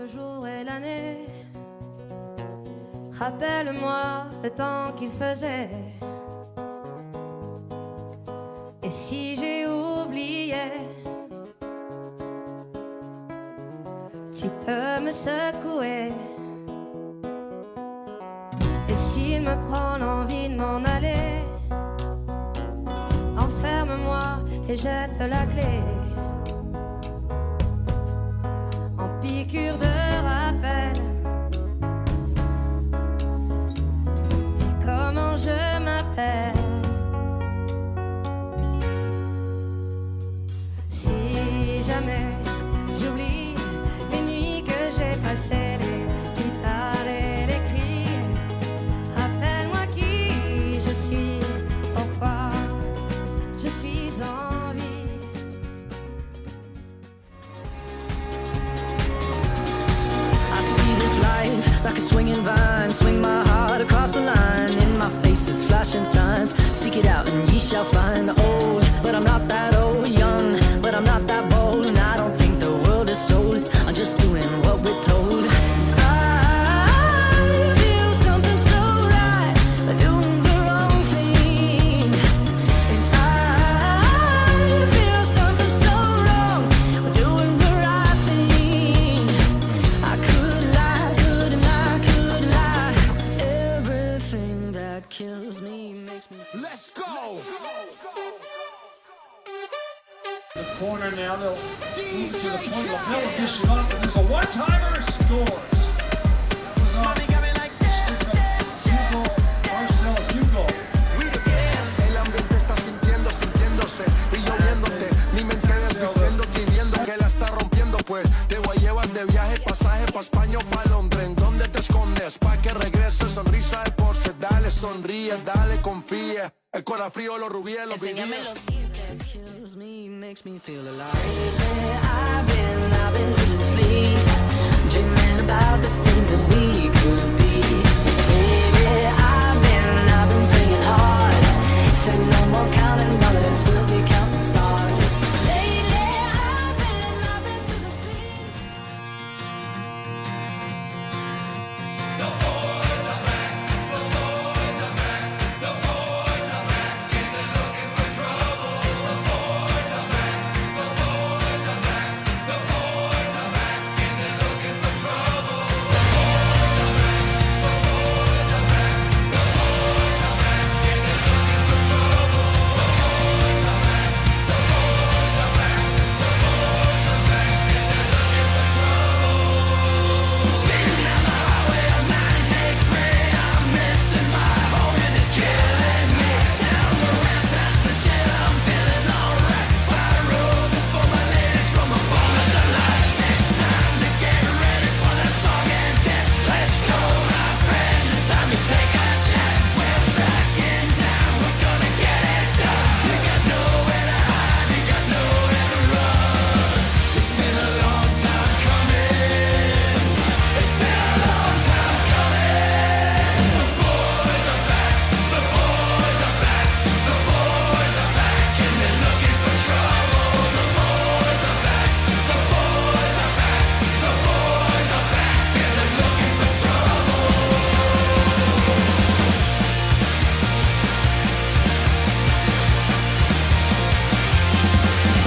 le jour et l'année. Rappelle-moi le temps qu'il faisait. Et si j'ai oublié, tu peux me secouer. Et s'il me prend l'envie de m'en aller, enferme-moi et jette la clé. En piqûre de rappel, dis comment je m'appelle. Si jamais j'oublie les nuits que j'ai passées, les guitares et les cris, rappelle-moi qui je suis, pourquoi je suis en vie. I see this life like a swinging vine, swing my heart across the line. In my face is flashing signs, seek it out and ye shall find. Old, but I'm not that old. Young, but I'm not that bold. And I don't think the world is sold, I'm just doing what we're told. I feel something so right, doing the wrong thing. And I feel something so wrong, doing the right thing. I could lie, could lie, could lie. Everything that kills me makes me. Let's go! The corner now, they'll move to the point. LaMelo dishes off, and there's a one-timer, scores. That was off Hugo, Marcel Hugo. El ambiente está sintiéndose y yo viéndote, mi mente desvistiendo, tiniendo que la está rompiendo, pues te voy a llevar de viaje, pasaje pa' España o pa' Londres. ¿En dónde te escondes? Pa' que regrese, sonrisa de porce, dale, sonríe, dale, confía. El corazón frío, los rubíes, los brillantes. Kills me, makes me feel alive. Lately I've been losing sleep, dreaming about the things that we could be. Baby, I've been praying hard. Said no more counting dollars, we'll be counting stars. Lately I've been losing sleep. The boys are back, the boys are back, the boys are back, and they're looking for trouble. The boys are back, the boys are back, the boys are back, and they're looking for trouble. The boys are back, the boys are back, the boys are back, and they're looking for trouble. The boys are back, the boys are back, the boys are back, and they're looking for trouble. Speeding down the highway on 983, I'm missing my home and it's killing me. Down the ramp past the jail, I'm feeling alright. Buy roses for my ladies from a ball of the light. It's time to get ready for that song and dance. Let's go, my friends, it's time to take a chance. We're back in town, we're gonna get it done. We got nowhere to hide, we got nowhere to run. It's been a long time coming. It's been a long time coming. The boys are back, the boys are back, the boys are back, and they're looking for trouble. The boys are back, the boys are back, the boys are back, and they're looking for trouble.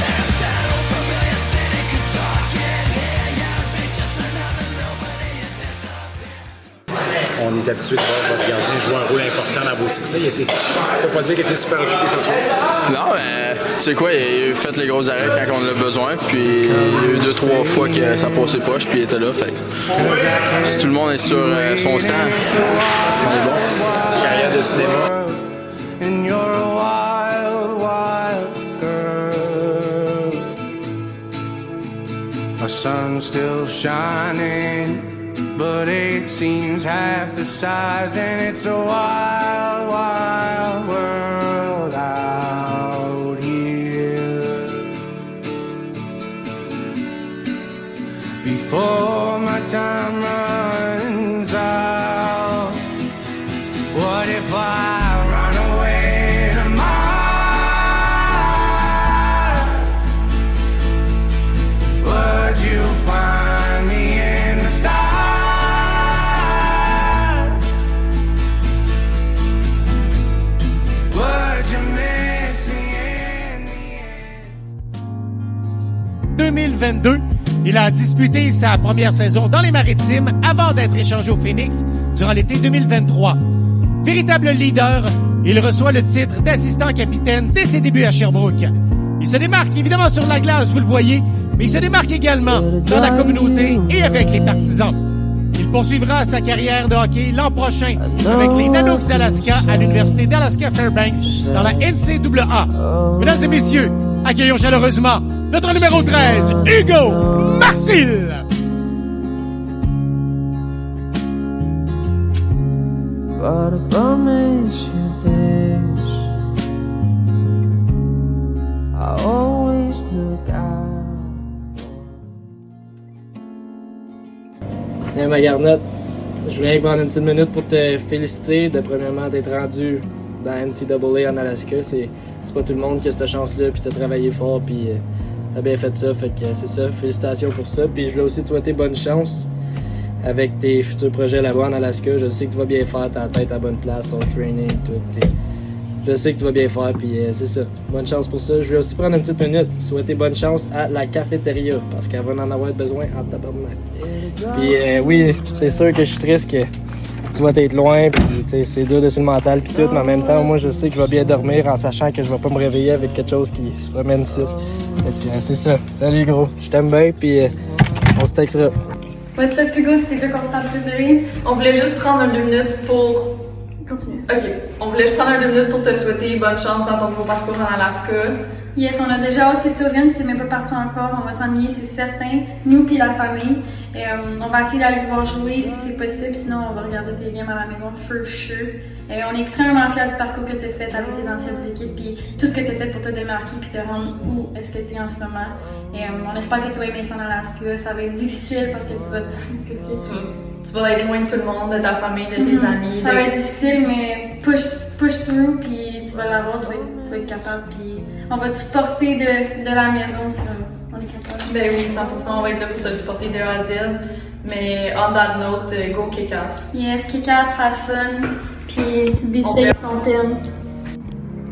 If that old familiar city could talk, yeah, I'd be just another nobody and disappear. On est habitué de voir votre gardien jouer un rôle important dans vos succès. Il était, faut pas dire qu'il était super occupé ce soir. Non, tu sais quoi, il a fait les gros arrêts quand on en a besoin, puis il y a eu 2-3 fois que ça passait poche, puis il était là. Fait que si tout le monde est sur son stand, on est bon. Carrière de cinéma. And you're a wild, wild girl. Our sun's still shining, but it seems half the size, and it's a wild, wild world out here. Before my time runs out, what if I run away to Mars? Would you find me in the 2022. Il a disputé sa première saison dans les Maritimes avant d'être échangé au Phoenix durant l'été 2023. Véritable leader, il reçoit le titre d'assistant capitaine dès ses débuts à Sherbrooke. Il se démarque évidemment sur la glace, vous le voyez, mais il se démarque également dans la communauté et avec les partisans. Il poursuivra sa carrière de hockey l'an prochain avec les Nanooks d'Alaska à l'Université d'Alaska Fairbanks dans la NCAA. Mesdames et messieurs, accueillons chaleureusement notre numéro 13, Hugo Marcil! But I promise you this, I always look out. Bien, ma garnotte, je viens prendre une petite minute pour te féliciter de premièrement d'être rendu dans NCAA en Alaska. C'est pas tout le monde qui a cette chance-là, puis t'as travaillé fort, puis t'as bien fait ça, fait que c'est ça, félicitations pour ça. Puis je voulais aussi te souhaiter bonne chance avec tes futurs projets là-bas en Alaska. Je sais que tu vas bien faire, ta tête à bonne place, ton training, tout. Je sais que tu vas bien faire, puis c'est ça. Bonne chance pour ça. Je vais aussi prendre une petite minute, souhaiter bonne chance à la cafétéria, parce qu'elle va en avoir besoin en tabarnak. Puis oui, c'est sûr que je suis triste que tu vas être loin, puis c'est dur dessus le mental, puis tout, mais en même temps, moi, je sais que je vais bien dormir en sachant que je vais pas me réveiller avec quelque chose qui se promène ici. Fait que c'est ça. Salut, gros. Je t'aime bien, puis on se textera. What's up, Hugo, c'était quoi ton stade préféré? On voulait juste prendre un 2 minutes pour... Continue. OK. On voulait juste prendre un 2 minutes pour te souhaiter bonne chance dans ton nouveau parcours en Alaska. Yes, on a déjà hâte que tu reviennes, puis t'es même pas parti encore. On va s'ennuyer, c'est certain. Nous puis la famille. Et, on va essayer d'aller pouvoir jouer si c'est possible. Sinon, on va regarder tes games à la maison, for sure. Et on est extrêmement fiers du parcours que tu as fait avec tes anciennes équipes, puis tout ce que tu as fait pour te démarquer, puis te rendre où est-ce que tu es en ce moment. Et on espère que tu vas aimer ça en Alaska. Ça va être difficile parce que tu vas... Qu'est-ce que tu vas être loin de tout le monde, de ta famille, de tes amis. Ça va être difficile, mais push through, puis tu vas l'avoir, tu vas être capable, puis on va te supporter de la maison si on est capable. Ben oui, 100%, on va être là pour te supporter de A à Z. Mais on that note, go kick-ass. Yes, kick-ass, have fun, puis be safe, on t'aime.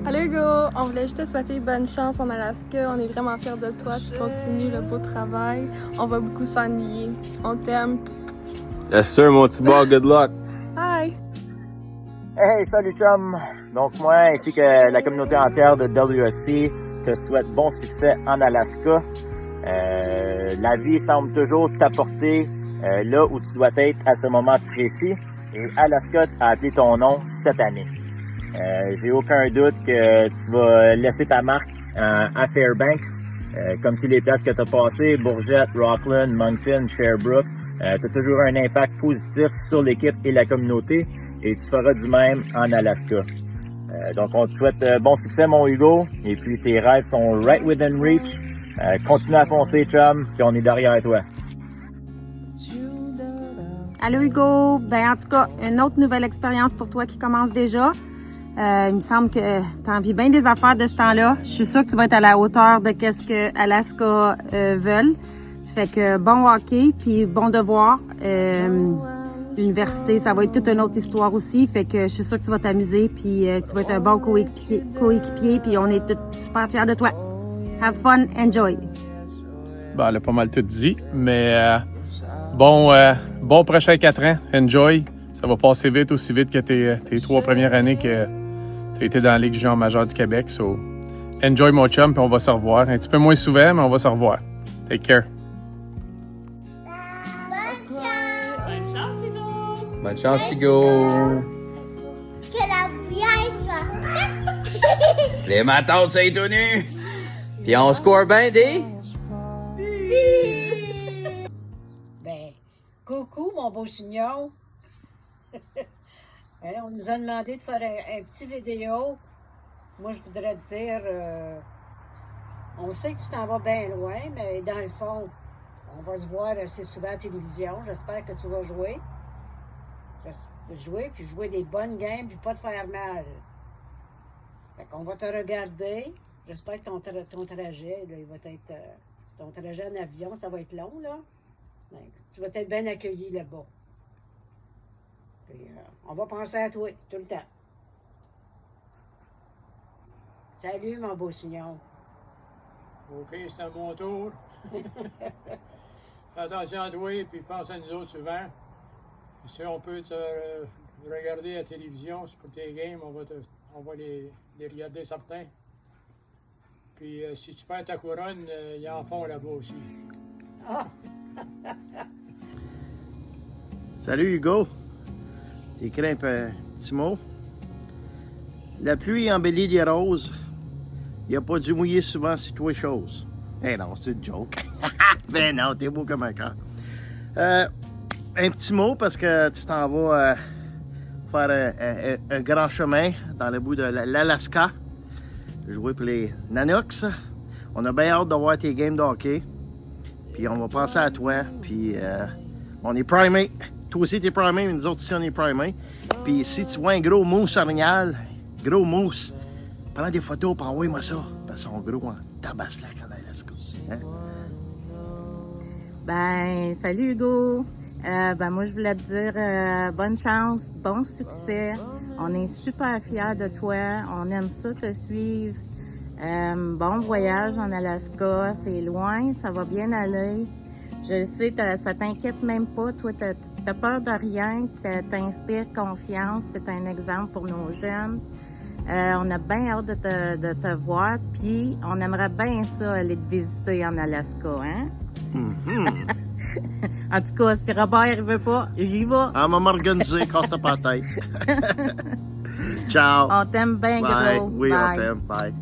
Allô Hugo, on voulait juste te souhaiter bonne chance en Alaska. On est vraiment fiers de toi. Tu continues le beau travail. On va beaucoup s'ennuyer. On t'aime. Yes sir, mon petit bar, good luck. Bye. Hey, salut chum! Donc moi, ainsi que la communauté entière de WSC, te souhaite bon succès en Alaska. La vie semble toujours t'apporter là où tu dois être à ce moment précis. Et Alaska a appelé ton nom cette année. J'ai aucun doute que tu vas laisser ta marque à Fairbanks. Comme tous les places que tu as passées, Bourgette, Rockland, Moncton, Sherbrooke, tu as toujours un impact positif sur l'équipe et la communauté. Et tu feras du même en Alaska. Donc, on te souhaite bon succès, mon Hugo. Et puis, tes rêves sont right within reach. Continue à foncer, chum, puis on est derrière toi. Allô, Hugo. Ben, en tout cas, une autre nouvelle expérience pour toi qui commence déjà. Il me semble que tu as envie bien des affaires de ce temps-là. Je suis sûre que tu vas être à la hauteur de ce que Alaska veulent. Fait que bon hockey, puis bon devoir. L'université, ça va être toute une autre histoire aussi. Fait que je suis sûre que tu vas t'amuser, puis tu vas être un bon coéquipier, puis on est tous super fiers de toi. Have fun, enjoy. Ben, elle a pas mal tout dit, mais bon prochain 4 ans, enjoy. Ça va passer vite, aussi vite que tes 3 premières années que tu as été dans la Ligue junior majeure du Québec. So, enjoy mon chum, puis on va se revoir. Un petit peu moins souvent, mais on va se revoir. Take care. Bonne chance, Hugo! Que la bière soit prête! Les matons, c'est tout nu! Puis on score bien des... Ben, coucou, mon beau chignon! On nous a demandé de faire un petit vidéo. Moi, je voudrais te dire, on sait que tu t'en vas bien loin, mais dans le fond, on va se voir assez souvent à la télévision. J'espère que tu vas jouer. Puis jouer des bonnes games, puis pas te faire mal. Fait qu'on va te regarder. J'espère que ton trajet, là, il va être... ton trajet en avion, ça va être long, là. Ben, tu vas être bien accueilli là-bas. Puis on va penser à toi, tout le temps. Salut, mon beau signon. OK, c'est à mon tour. Fais attention à toi et puis pense à nous autres souvent. Si on peut te regarder à la télévision pour tes games, on va les regarder certains. Puis si tu perds ta couronne, ils en font là-bas aussi. Salut Hugo. T'écris un petit mot. La pluie embellit les roses. Il a pas dû mouiller souvent sur toi chose. Eh non, c'est une joke. Ben non, t'es beau comme un cœur. Un petit mot parce que tu t'en vas faire un grand chemin dans le bout de l'Alaska. Jouer pour les Nanooks. On a bien hâte de voir tes games de hockey. Puis on va penser à toi. Puis on est primés. Toi aussi t'es primé, mais nous autres aussi on est primés. Puis si tu vois un gros mousse orignal, gros mousse, prends des photos pour envoyer-moi ça. Parce qu'ils sont gros en tabaslac en Alaska. Hein? Ben, salut Hugo. Moi, je voulais te dire bonne chance, bon succès. On est super fiers de toi. On aime ça te suivre. Bon voyage en Alaska. C'est loin, ça va bien aller. Je sais, ça t'inquiète même pas. Toi, t'as peur de rien. T'inspires confiance. T'es un exemple pour nos jeunes. On a bien hâte de te voir. Puis, on aimerait bien ça aller te visiter en Alaska, hein? Mm-hmm. En tout cas, si Robert ne veut pas, j'y vais. Ah, maman organisé, casse-toi pas la tête. Ciao. On t'aime bien, gros. Oui, Bye. on t'aime. Bye.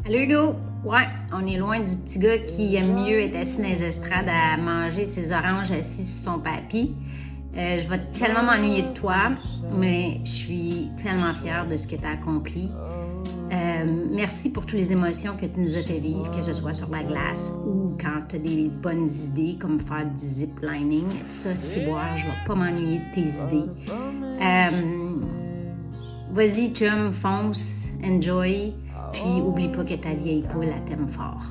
Allô, Hugo? Ouais, on est loin du petit gars qui aime mieux être assis dans les estrades à manger ses oranges assis sur son papy. Je vais tellement m'ennuyer de toi, mais je suis tellement fière de ce que tu as accompli. Merci pour toutes les émotions que tu nous as fait vivre, que ce soit sur la glace ou quand tu as des bonnes idées comme faire du ziplining. Ça, c'est boire, je vais pas m'ennuyer de tes idées. Vas-y, chum, fonce, enjoy, puis oublie pas que ta vieille poule, elle t'aime fort.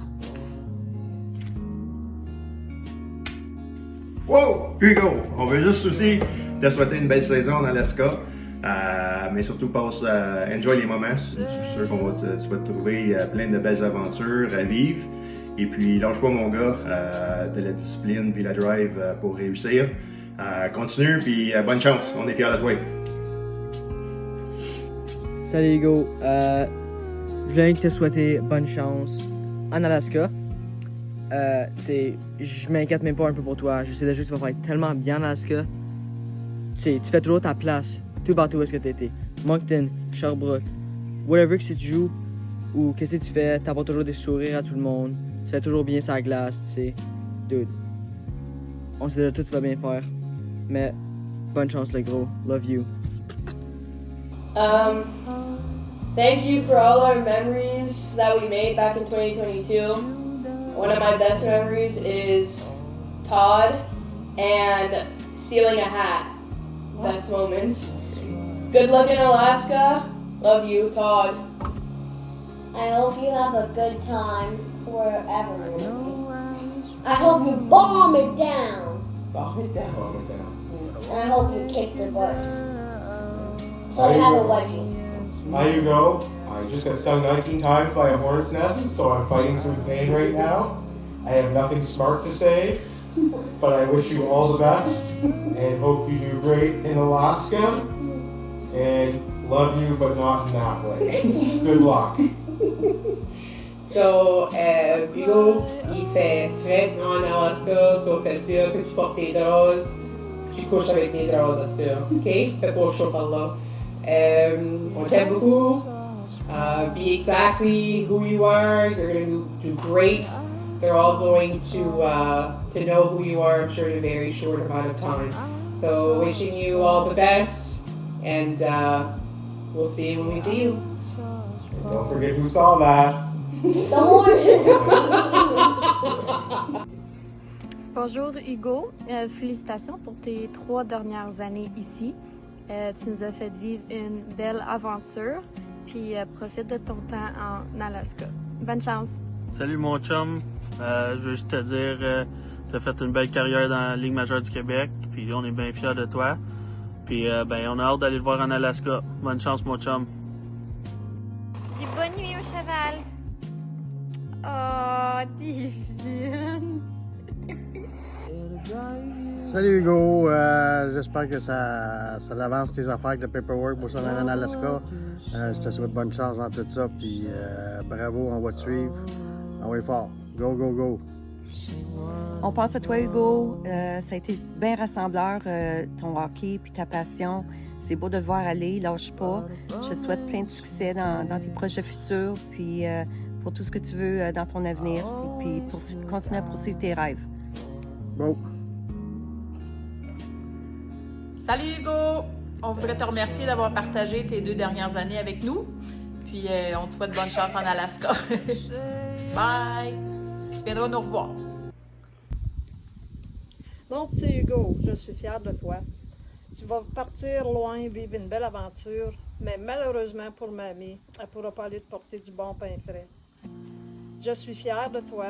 Wow! Hugo, on veut juste aussi te souhaiter une belle saison en Alaska. Mais surtout, enjoy les moments. Je suis sûr tu vas te trouver plein de belles aventures à vivre. Et puis, lâche pas mon gars, de la discipline puis la drive pour réussir. Continue, puis bonne chance. On est fiers de toi. Salut Hugo. Je voulais te souhaiter bonne chance en Alaska. Je m'inquiète même pas un peu pour toi. Je sais déjà que tu vas faire tellement bien en Alaska. Tu fais toujours ta place. Tout partout où est-ce que tu étais. Moncton, Sherbrooke, whatever que si tu joues ou qu'est-ce que tu fais, t'apportes toujours des sourires à tout le monde. Tu fais toujours bien sa glace, tu sais. Dude, on sait déjà tout tu vas bien faire. Mais bonne chance le gros. Love you. Thank you for all our memories that we made back in 2022. One of my best memories is Todd and stealing a hat. Best moments. Good luck in Alaska. Love you, Todd. I hope you have a good time wherever you're going. I hope you bomb it down. Bomb it down. Bomb it down. And I hope you kick the butts. So I have a wedgie. Hi Hugo. I just got stung 19 times by a hornet's nest, so I'm fighting through pain right now. I have nothing smart to say, but I wish you all the best and hope you do great in Alaska. And love you, but not in that way. Good luck. So, Hugo, il fait frais en Alaska, so fais sûr que tu portes tes draps. Tu couches avec tes draps, c'est sûr. OK? Fais pas chaud par là. On t'aime beaucoup. Be exactly who you are. You're going to do great. They're all going to know who you are, I'm sure, in a very short amount of time. So, wishing you all the best, and we'll see you when we see you. And don't forget who saw that. Bonjour Hugo, félicitations pour tes 3 dernières années ici. Tu nous as fait vivre une belle aventure, puis profite de ton temps en Alaska. Bonne chance! Salut mon chum, je veux juste te dire, tu as fait une belle carrière dans la Ligue majeure du Québec, puis on est bien fiers de toi. Puis on a hâte d'aller te voir en Alaska. Bonne chance mon chum. Dis bonne nuit au cheval. Oh, t'es fine. Salut Hugo, j'espère que ça avance tes affaires avec le paperwork pour s'en aller en Alaska. Je te souhaite bonne chance dans tout ça, puis bravo, on va te suivre. On va y fort. Go, go, go. On pense à toi, Hugo. Ça a été bien rassembleur, ton hockey puis ta passion. C'est beau de te voir aller, lâche pas. Je te souhaite plein de succès dans tes projets futurs, puis pour tout ce que tu veux dans ton avenir, et puis pour continuer à poursuivre tes rêves. Bon. Salut Hugo! On voudrait te remercier d'avoir partagé tes 2 dernières années avec nous. Puis on te souhaite bonne chance en Alaska. Bye! Tu viendras nous revoir. Mon petit Hugo, je suis fière de toi. Tu vas partir loin, vivre une belle aventure, mais malheureusement pour mamie, elle ne pourra pas aller te porter du bon pain frais. Je suis fière de toi,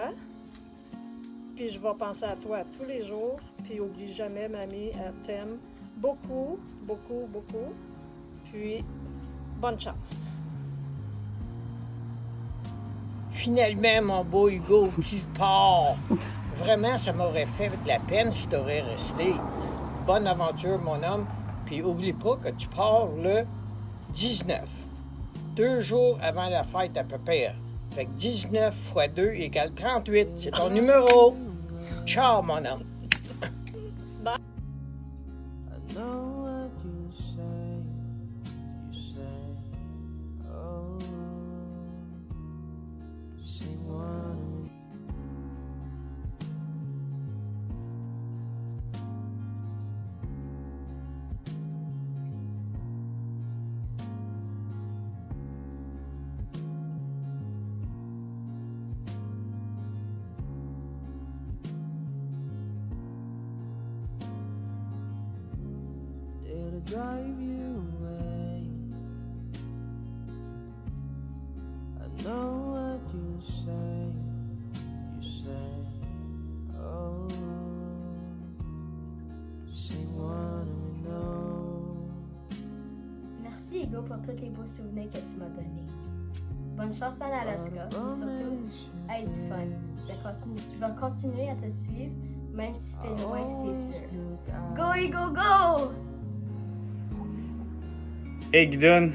puis je vais penser à toi tous les jours, puis oublie jamais, mamie, elle t'aime beaucoup, beaucoup, beaucoup, puis bonne chance. Finalement, mon beau Hugo, tu pars. Vraiment, ça m'aurait fait de la peine si tu aurais resté. Bonne aventure, mon homme. Puis oublie pas que tu pars le 19. 2 jours avant la fête à Pépère. Fait que 19 x 2 égale 38. C'est ton numéro. Ciao, mon homme. Bye. Drive you away. I know what you say. You say, oh, she wanna know. Merci Hugo pour tous les beaux souvenirs que tu m'as donnés. Bonne chance en Alaska et surtout, hey, du fun. Je vais continuer à te suivre, même si t'es loin, c'est sûr. Go Hugo, go! Hey Guidon,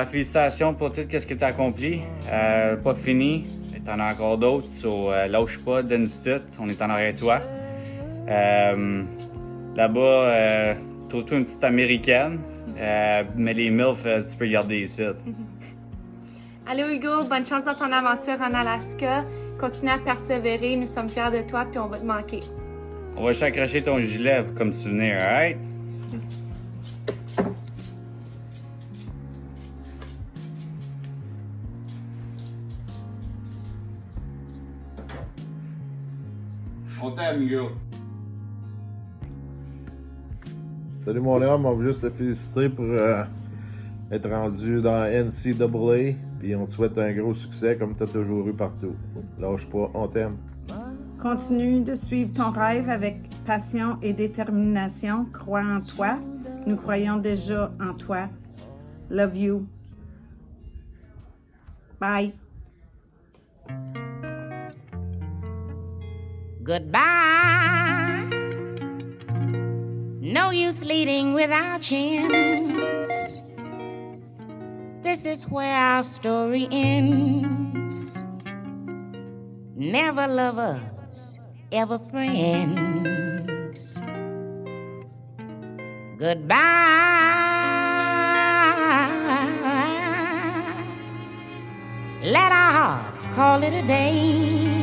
félicitations pour tout ce que tu as accompli. Pas fini, t'en as encore d'autres, lâche pas, donne-y tout, on est en arrière de toi. Là-bas, trouve-toi une petite américaine, mais les MILF, tu peux garder ici. Allô Hugo, bonne chance dans ton aventure en Alaska. Continue à persévérer, nous sommes fiers de toi puis on va te manquer. On va juste accrocher ton gilet comme souvenir, alright? On t'aime, Hugo. Salut mon homme, on veut juste te féliciter pour être rendu dans NCAA. Puis on te souhaite un gros succès comme tu as toujours eu partout. Lâche pas, on t'aime. Continue de suivre ton rêve avec passion et détermination. Crois en toi. Nous croyons déjà en toi. Love you. Bye. Goodbye. No use leading without chance. This is where our story ends. Never lovers, ever friends. Goodbye. Let our hearts call it a day.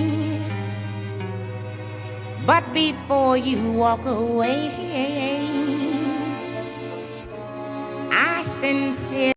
But before you walk away, I sincerely